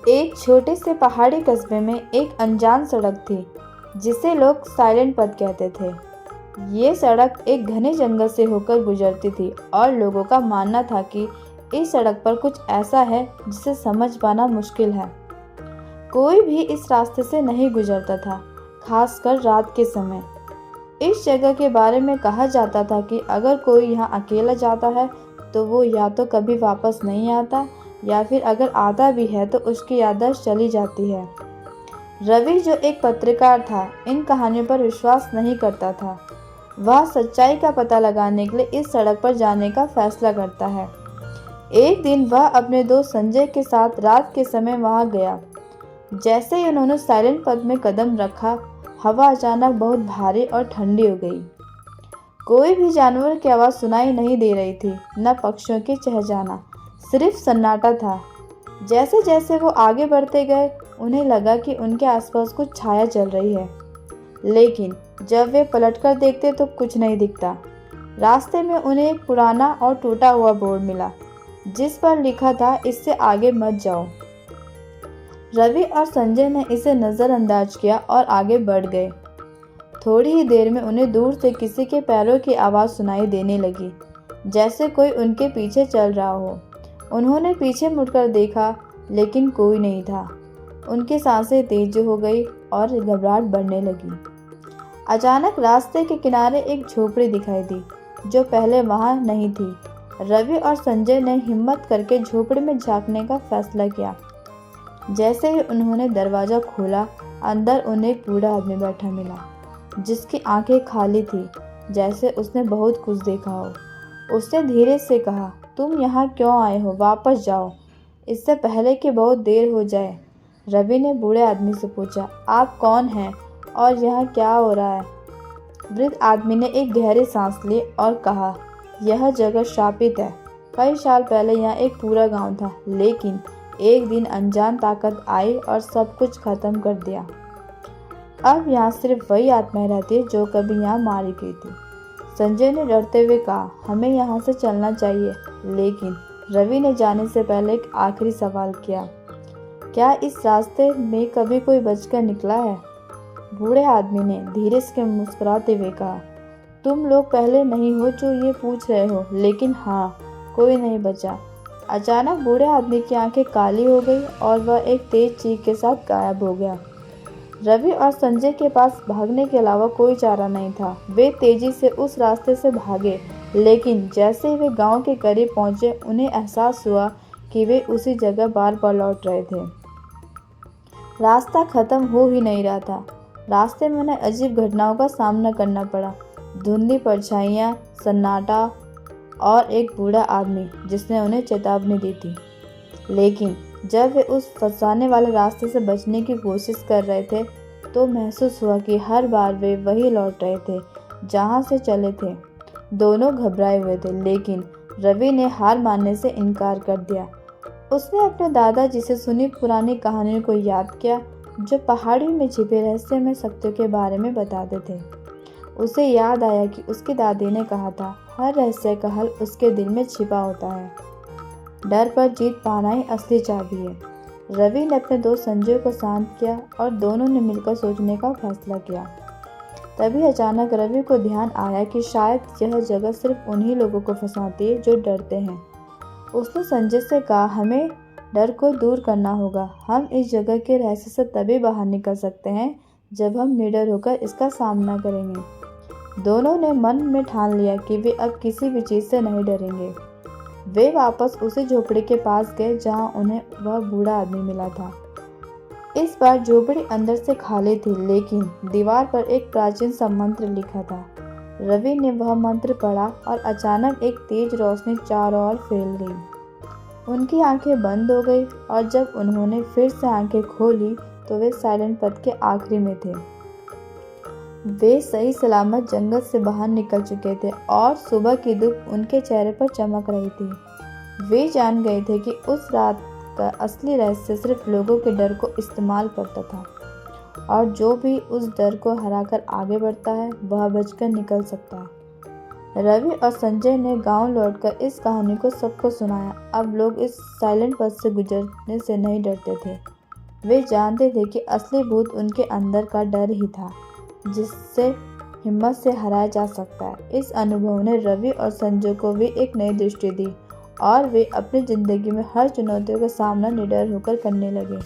एक छोटे से पहाड़ी कस्बे में एक अनजान सड़क थी जिसे लोग साइलेंट पथ कहते थे। ये सड़क एक घने जंगल से होकर गुजरती थी और लोगों का मानना था कि इस सड़क पर कुछ ऐसा है जिसे समझ पाना मुश्किल है। कोई भी इस रास्ते से नहीं गुजरता था, खासकर रात के समय। इस जगह के बारे में कहा जाता था कि अगर कोई यहाँ अकेला जाता है तो वो या तो कभी वापस नहीं आता या फिर अगर आता भी है तो उसकी याददाश्त चली जाती है। रवि, जो एक पत्रकार था, इन कहानियों पर विश्वास नहीं करता था। वह सच्चाई का पता लगाने के लिए इस सड़क पर जाने का फैसला करता है। एक दिन वह अपने दोस्त संजय के साथ रात के समय वहां गया। जैसे ही उन्होंने साइलेंट पथ में कदम रखा, हवा अचानक बहुत भारी और ठंडी हो गई। कोई भी जानवर की आवाज़ सुनाई नहीं दे रही थी, न पक्षियों की चहचहाना, सिर्फ सन्नाटा था। जैसे जैसे वो आगे बढ़ते गए, उन्हें लगा कि उनके आसपास कुछ छाया चल रही है, लेकिन जब वे पलटकर देखते तो कुछ नहीं दिखता। रास्ते में उन्हें एक पुराना और टूटा हुआ बोर्ड मिला जिस पर लिखा था, इससे आगे मत जाओ। रवि और संजय ने इसे नज़रअंदाज किया और आगे बढ़ गए। थोड़ी ही देर में उन्हें दूर से किसी के पैरों की आवाज़ सुनाई देने लगी, जैसे कोई उनके पीछे चल रहा हो। उन्होंने पीछे मुड़कर देखा, लेकिन कोई नहीं था। उनकी सांसें तेज हो गई और घबराहट बढ़ने लगी। अचानक रास्ते के किनारे एक झोपड़ी दिखाई दी, जो पहले वहां नहीं थी। रवि और संजय ने हिम्मत करके झोपड़ी में झांकने का फैसला किया। जैसे ही उन्होंने दरवाज़ा खोला, अंदर उन्हें एक बूढ़ा आदमी बैठा मिला, जिसकी आंखें खाली थी, जैसे उसने बहुत कुछ देखा हो। उसने धीरे से कहा, तुम यहाँ क्यों आए हो? वापस जाओ, इससे पहले कि बहुत देर हो जाए। रवि ने बूढ़े आदमी से पूछा, आप कौन हैं और यहाँ क्या हो रहा है? वृद्ध आदमी ने एक गहरी सांस ली और कहा, यह जगह श्रापित है। कई साल पहले यहाँ एक पूरा गांव था, लेकिन एक दिन अनजान ताकत आई और सब कुछ खत्म कर दिया। अब यहाँ सिर्फ वही आत्माएं रहती है जो कभी यहाँ मारी गई थी। संजय ने डरते हुए कहा, हमें यहाँ से चलना चाहिए। लेकिन रवि ने जाने से पहले एक आखिरी सवाल किया, क्या इस रास्ते में कभी कोई बचकर निकला है? बूढ़े आदमी ने धीरे से मुस्कुराते हुए कहा, तुम लोग पहले नहीं हो जो ये पूछ रहे हो, लेकिन हाँ, कोई नहीं बचा। अचानक बूढ़े आदमी की आंखें काली हो गई और वह एक तेज चीख के साथ गायब हो गया। रवि और संजय के पास भागने के अलावा कोई चारा नहीं था। वे तेजी से उस रास्ते से भागे, लेकिन जैसे ही वे गांव के करीब पहुंचे, उन्हें एहसास हुआ कि वे उसी जगह बार बार लौट रहे थे। रास्ता खत्म हो ही नहीं रहा था। रास्ते में उन्हें अजीब घटनाओं का सामना करना पड़ा। धुंधली परछाइयाँ, सन्नाटा और एक बूढ़ा आदमी जिसने उन्हें चेतावनी दी थी। लेकिन जब वे उस फंसाने वाले रास्ते से बचने की कोशिश कर रहे थे, तो महसूस हुआ कि हर बार वे वही लौट रहे थे जहां से चले थे। दोनों घबराए हुए थे, लेकिन रवि ने हार मानने से इनकार कर दिया। उसने अपने दादाजी से सुनी पुरानी कहानियों को याद किया, जो पहाड़ी में छिपे रहस्यमय शक्तियों के बारे में बताते थे। उसे याद आया कि उसकी दादी ने कहा था, हर रहस्य का हल उसके दिल में छिपा होता है। डर पर जीत पाना ही असली चाबी है। रवि ने अपने दोस्त संजय को शांत किया और दोनों ने मिलकर सोचने का फैसला किया। तभी अचानक रवि को ध्यान आया कि शायद यह जगह सिर्फ उन्हीं लोगों को फंसाती है जो डरते हैं। उसने संजय से कहा, हमें डर को दूर करना होगा। हम इस जगह के रहस्य से तभी बाहर निकल सकते हैं जब हम निडर होकर इसका सामना करेंगे। दोनों ने मन में ठान लिया कि वे अब किसी भी चीज़ से नहीं डरेंगे। वे वापस उसी झोपड़ी के पास गए जहां उन्हें वह बूढ़ा आदमी मिला था। इस बार झोपड़ी अंदर से खाली थी, लेकिन दीवार पर एक प्राचीन सा मंत्र लिखा था। रवि ने वह मंत्र पढ़ा और अचानक एक तेज रोशनी चारों ओर फैल गई। उनकी आंखें बंद हो गई और जब उन्होंने फिर से आंखें खोली तो वे साइलेंट पथ के आखिरी में थे। वे सही सलामत जंगल से बाहर निकल चुके थे और सुबह की धूप उनके चेहरे पर चमक रही थी। वे जान गए थे कि उस रात का असली रहस्य सिर्फ लोगों के डर को इस्तेमाल करता था, और जो भी उस डर को हराकर आगे बढ़ता है वह बचकर निकल सकता है। रवि और संजय ने गांव लौटकर इस कहानी को सबको सुनाया। अब लोग इस साइलेंट पथ से गुजरने से नहीं डरते थे। वे जानते थे कि असली भूत उनके अंदर का डर ही था, जिससे हिम्मत से हराया जा सकता है। इस अनुभव ने रवि और संजय को भी एक नई दृष्टि दी और वे अपनी जिंदगी में हर चुनौतियों का सामना निडर होकर करने लगे।